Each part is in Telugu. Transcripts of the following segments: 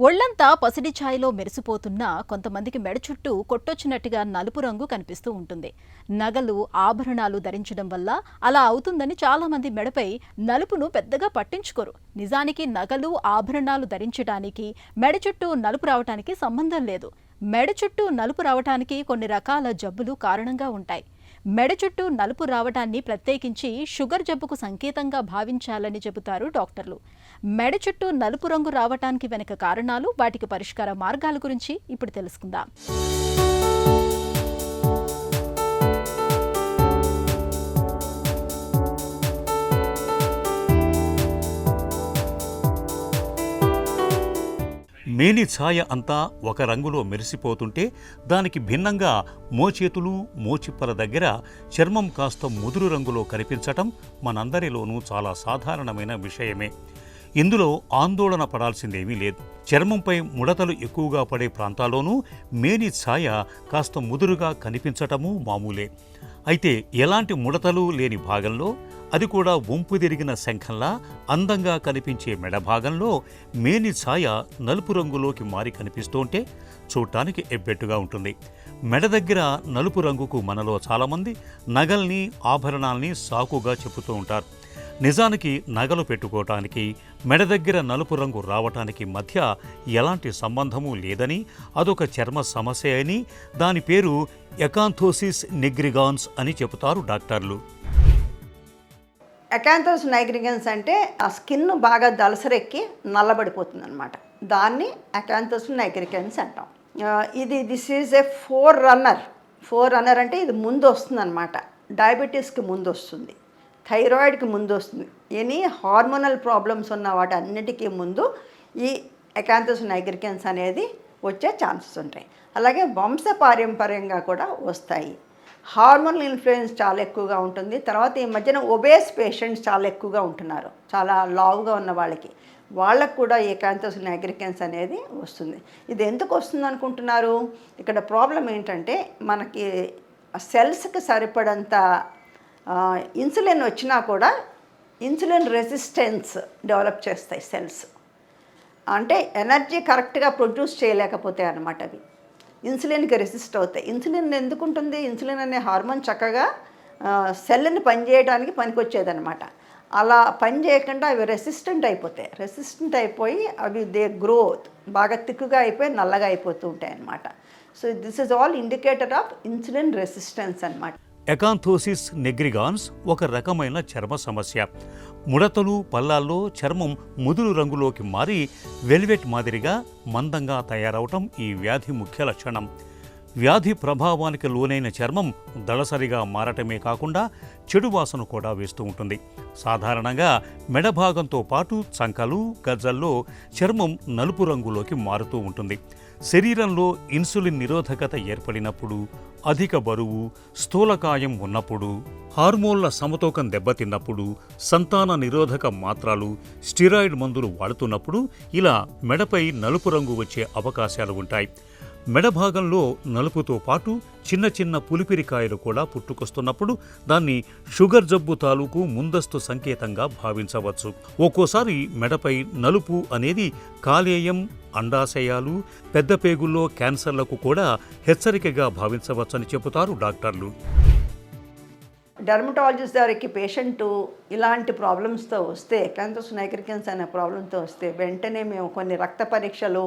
ఒళ్లంతా పసిడి ఛాయలో మెరిసిపోతున్నా కొంతమందికి మెడ చుట్టూ కొట్టొచ్చినట్టుగా నలుపు రంగు కనిపిస్తూ ఉంటుంది. నగలు, ఆభరణాలు ధరించడం వల్ల అలా అవుతుందని చాలామంది మెడపై నలుపును పెద్దగా పట్టించుకోరు. నిజానికి నగలు, ఆభరణాలు ధరించడానికి మెడ చుట్టూ నలుపు రావటానికి సంబంధం లేదు. మెడ చుట్టూ నలుపు రావటానికి కొన్ని రకాల జబ్బులు కారణంగా ఉంటాయి. మెడ చుట్టూ నలుపు రావటాన్ని ప్రత్యేకించి షుగర్ జబ్బుకు సంకేతంగా భావించాలని చెబుతారు డాక్టర్లు. మెడ చుట్టూ నలుపు రంగు రావటానికి వెనుక కారణాలు, వాటికి పరిష్కార మార్గాల గురించి ఇప్పుడు తెలుసుకుందాం. మేని ఛాయ అంతా ఒక రంగులో మెరిసిపోతుంటే దానికి భిన్నంగా మోచేతులు, మోచిప్పల దగ్గర చర్మం కాస్త ముదురు రంగులో కనిపించటం మనందరిలోనూ చాలా సాధారణమైన విషయమే. ఇందులో ఆందోళన పడాల్సిందేమీ లేదు. చర్మంపై ముడతలు ఎక్కువగా పడే ప్రాంతాల్లోనూ మేని ఛాయ కాస్త ముదురుగా కనిపించటమూ మామూలే. అయితే ఎలాంటి ముడతలు లేని భాగంలో, అది కూడా వంపు తిరిగిన శంఖంలా అందంగా కనిపించే మెడ భాగంలో మేని ఛాయ నలుపు రంగులోకి మారి కనిపిస్తుంటే చూడటానికి ఎబ్బెట్టుగా ఉంటుంది. మెడ దగ్గర నలుపు రంగుకు మనలో చాలామంది నగల్ని, ఆభరణాల్ని సాకుగా చెబుతూ ఉంటారు. నిజానికి నగలు పెట్టుకోవటానికి, మెడ దగ్గర నలుపు రంగు రావటానికి మధ్య ఎలాంటి సంబంధమూ లేదని, అదొక చర్మ సమస్య అని, దాని పేరు ఎకాంథోసిస్ నిగ్రిగాన్స్ అని చెబుతారు డాక్టర్లు. ఎకాంథోసిస్ నైగ్రిగన్స్ అంటే ఆ స్కిన్ బాగా దలసరెక్కి నల్లబడిపోతుంది అనమాట. దాన్ని ఎకాంథోసిస్ నైగ్రిగన్స్ అంటాం. This is a four runner అంటే ఇది ముందు వస్తుంది అనమాట. డయాబెటీస్కి ముందు వస్తుంది, థైరాయిడ్కి ముందు వస్తుంది, ఎనీ హార్మోనల్ ప్రాబ్లమ్స్ ఉన్న వాటి అన్నిటికీ ముందు ఈ ఎకాంథోసిస్ నైగ్రిగన్స్ అనేది వచ్చే ఛాన్సెస్ ఉంటాయి. అలాగే వంశపారంపర్యంగా కూడా వస్తాయి. హార్మోనల్ ఇన్ఫ్లుయెన్స్ చాలా ఎక్కువగా ఉంటుంది. తర్వాత ఈ మధ్యన ఒబేస్ పేషెంట్స్ చాలా ఎక్కువగా ఉంటున్నారు, చాలా లావుగా ఉన్న వాళ్ళకు కూడా ఈ ఎకాంథోసిస్ నైగ్రిగన్స్ అనేది వస్తుంది. ఇది ఎందుకు వస్తుంది అనుకుంటున్నారు? ఇక్కడ ప్రాబ్లం ఏంటంటే మనకి సెల్స్కి సరిపడంత ఇన్సులిన్ వచ్చినా కూడా ఇన్సులిన్ రెసిస్టెన్స్ డెవలప్ చేస్తాయి సెల్స్. అంటే ఎనర్జీ కరెక్ట్గా ప్రొడ్యూస్ చేయలేకపోతాయి అన్నమాట. అవి ఇన్సులిన్కి రెసిస్ట్ అవుతాయి. ఇన్సులిన్ ఎందుకు ఉంటుంది? ఇన్సులిన్ అనే హార్మోన్ చక్కగా సెల్ని పనిచేయడానికి పనికొచ్చేదనమాట. అలా పనిచేయకుండా అవి రెసిస్టెంట్ అయిపోయి అవి దే గ్రోత్ బాగా తిక్కుగా అయిపోయి నల్లగా అయిపోతూ ఉంటాయి అన్నమాట. So this is all indicator of insulin resistance అన్నమాట. ఎకాంథోసిస్ నిగ్రిగాన్స్ ఒక రకమైన చర్మ సమస్య. ముడతలు, పల్లాల్లో చర్మం ముదురు రంగులోకి మారి వెల్వెట్ మాదిరిగా మందంగా తయారవటం ఈ వ్యాధి ముఖ్య లక్షణం. వ్యాధి ప్రభావానికి లోనైన చర్మం దళసరిగా మారటమే కాకుండా చెడు వాసన కూడా వేస్తూ ఉంటుంది. సాధారణంగా మెడ భాగంతో పాటు చంకలు, గజ్జల్లో చర్మం నలుపు రంగులోకి మారుతూ ఉంటుంది. శరీరంలో ఇన్సులిన్ నిరోధకత ఏర్పడినప్పుడు, అధిక బరువు, స్థూలకాయం ఉన్నప్పుడు, హార్మోన్ల సమతూకం దెబ్బతిన్నప్పుడు, సంతాన నిరోధక మాత్రలు, స్టిరాయిడ్ మందులు వాడుతున్నప్పుడు ఇలా మెడపై నలుపు రంగు వచ్చే అవకాశాలు ఉంటాయి. మెడ భాగంలో నలుపుతో పాటు చిన్న చిన్న పులిపిరికాయలు కూడా పుట్టుకొస్తున్నప్పుడు దాన్ని షుగర్ జబ్బు తాలూకు ముందస్తు సంకేతంగా భావించవచ్చు. ఒక్కోసారి మెడపై నలుపు అనేది కాలేయం, అండాశయాలు, పెద్ద పేగుల్లో క్యాన్సర్లకు కూడా హెచ్చరికగా భావించవచ్చని చెబుతారు డాక్టర్లు. డెర్మటాలజిస్ట్ దగ్గరికి పేషెంటు ఇలాంటి ప్రాబ్లమ్స్తో వస్తే, ఎకాంథోసిస్ నైగ్రిగన్స్ అనే ప్రాబ్లంతో వస్తే వెంటనే మేము కొన్ని రక్త పరీక్షలు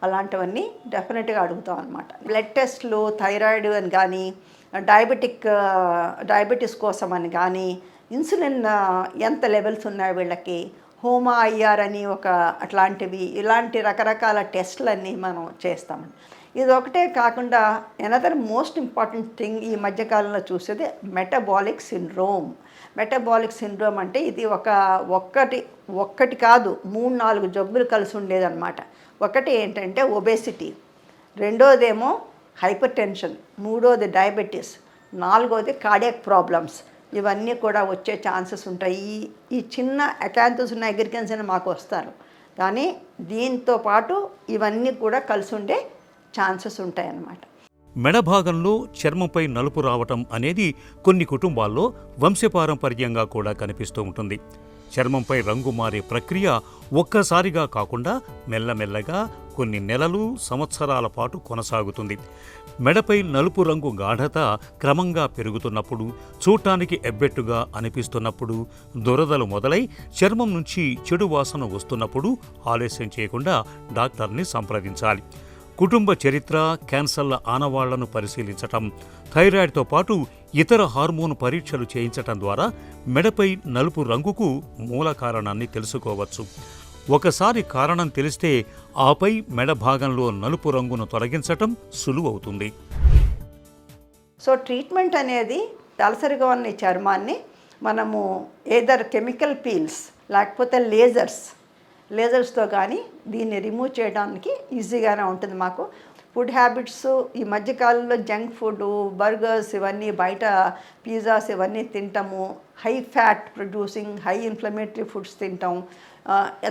అలాంటివన్నీ డెఫినెట్గా అడుగుతాం అన్నమాట. బ్లడ్ టెస్ట్లు, థైరాయిడ్ అని కానీ, డయాబెటీస్ కోసం అని కానీ, ఇన్సులిన్ ఎంత లెవెల్స్ ఉన్నాయి వీళ్ళకి, హోమా ఐఆర్ అని ఇలాంటి రకరకాల టెస్టులన్నీ మనం చేస్తామండి. ఇది ఒకటే కాకుండా ఎనదర్ మోస్ట్ ఇంపార్టెంట్ థింగ్ ఈ మధ్యకాలంలో చూసేది మెటబాలిక్ సిండ్రోమ్ అంటే ఇది ఒక్కటి కాదు, 3-4 జబ్బులు కలిసి ఉండేదన్నమాట. ఒకటి ఏంటంటే ఒబేసిటీ, రెండోదేమో హైపర్ టెన్షన్, మూడోది డయాబెటీస్, నాలుగోది కార్డియాక్ ప్రాబ్లమ్స్. ఇవన్నీ కూడా వచ్చే ఛాన్సెస్ ఉంటాయి. ఈ చిన్న ఎకాంథోసిస్ నైగ్రిగన్స్ అని మాకు వస్తారు, కానీ దీంతో పాటు ఇవన్నీ కూడా కలిసి ఉండే ఛాన్సెస్ ఉంటాయన్నమాట. మెడ భాగంలో చర్మంపై నలుపు రావటం అనేది కొన్ని కుటుంబాల్లో వంశపారంపర్యంగా కూడా కనిపిస్తూ ఉంటుంది. చర్మంపై రంగు మారే ప్రక్రియ ఒక్కసారిగా కాకుండా మెల్లమెల్లగా కొన్ని నెలలు సంవత్సరాల పాటు కొనసాగుతుంది. మెడపై నలుపు రంగు గాఢత క్రమంగా పెరుగుతున్నప్పుడు, చూడటానికి ఎబ్బెట్టుగా అనిపిస్తున్నప్పుడు, దురదలు మొదలై చర్మం నుంచి చెడు వాసన వస్తున్నప్పుడు ఆలస్యం చేయకుండా డాక్టర్ని సంప్రదించాలి. కుటుంబ చరిత్ర, క్యాన్సర్ల ఆనవాళ్లను పరిశీలించటం, థైరాయిడ్తో పాటు ఇతర హార్మోన్ పరీక్షలు చేయించటం ద్వారా మెడపై నలుపు రంగుకు మూల కారణాన్ని తెలుసుకోవచ్చు. ఒకసారి కారణం తెలిస్తే ఆపై మెడ భాగంలో నలుపు రంగును తొలగించటం సులువవుతుంది. సో ట్రీట్మెంట్ అనేది దళసరిగా ఉన్న ఈ చర్మాన్ని మనము ఏదర్ కెమికల్ పీల్స్ లేకపోతే లేజర్స్తో కానీ దీన్ని రిమూవ్ చేయడానికి ఈజీగానే ఉంటుంది. మాకు ఫుడ్ హ్యాబిట్స్ ఈ మధ్యకాలంలో జంక్ ఫుడ్, బర్గర్స్, ఇవన్నీ బయట పిజ్జాస్ ఇవన్నీ తింటాము. High fat producing, high inflammatory foods తింటాం.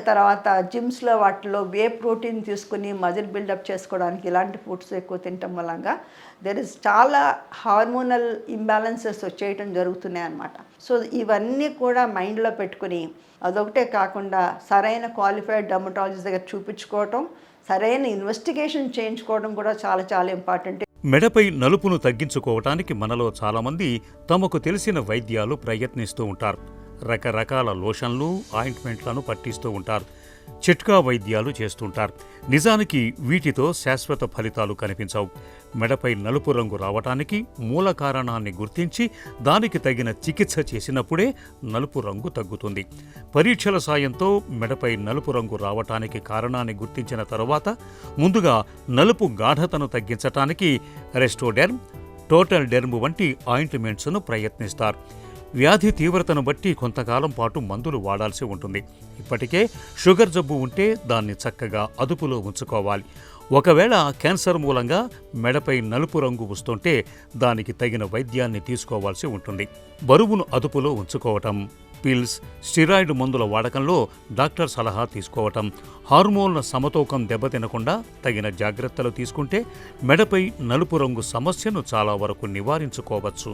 తర్వాత జిమ్స్లో వాటిలో వే ప్రోటీన్ తీసుకుని మజిల్ బిల్డప్ చేసుకోవడానికి ఇలాంటి ఫుడ్స్ ఎక్కువ తినటం వల్ల చాలా హార్మోనల్ ఇంబ్యాలెన్సెస్ వచ్చేయటం జరుగుతున్నాయి అన్నమాట. సో ఇవన్నీ కూడా మైండ్లో పెట్టుకుని అదొకటే కాకుండా సరైన క్వాలిఫైడ్ డర్మటాలజిస్ట్ దగ్గర చూపించుకోవటం, సరైన ఇన్వెస్టిగేషన్ చేయించుకోవడం కూడా చాలా చాలా ఇంపార్టెంట్. మెడపై నలుపును తగ్గించుకోవటానికి మనలో చాలామంది తమకు తెలిసిన వైద్యాలు ప్రయత్నిస్తూ ఉంటారు. రకరకాల లోషన్లు, ఆయింట్మెంట్లను పట్టిస్తూ ఉంటారు. చిట్కా వైద్యాలు చేస్తుంటారు. నిజానికి వీటితో శాశ్వత ఫలితాలు కనిపించవు. మెడపై నలుపు రంగు రావటానికి మూల కారణాన్ని గుర్తించి దానికి తగిన చికిత్స చేసినప్పుడే నలుపు రంగు తగ్గుతుంది. పరీక్షల సాయంతో మెడపై నలుపు రంగు రావటానికి కారణాన్ని గుర్తించిన తరువాత ముందుగా నలుపు గాఢతను తగ్గించటానికి రెస్టోడెర్మ్, టోటల్ డెర్మ్ వంటి ఆయింట్మెంట్స్ను ప్రయత్నిస్తారు. వ్యాధి తీవ్రతను బట్టి కొంతకాలం పాటు మందులు వాడాల్సి ఉంటుంది. ఇప్పటికే షుగర్ జబ్బు ఉంటే దాన్ని చక్కగా అదుపులో ఉంచుకోవాలి. ఒకవేళ క్యాన్సర్ మూలంగా మెడపై నలుపు రంగు వస్తుంటే దానికి తగిన వైద్యాన్ని తీసుకోవాల్సి ఉంటుంది. బరువును అదుపులో ఉంచుకోవటం, పిల్స్, స్టిరాయిడ్ మందుల వాడకంలో డాక్టర్ సలహా తీసుకోవటం, హార్మోన్ల సమతూకం దెబ్బతినకుండా తగిన జాగ్రత్తలు తీసుకుంటే మెడపై నలుపు రంగు సమస్యను చాలా వరకు నివారించుకోవచ్చు.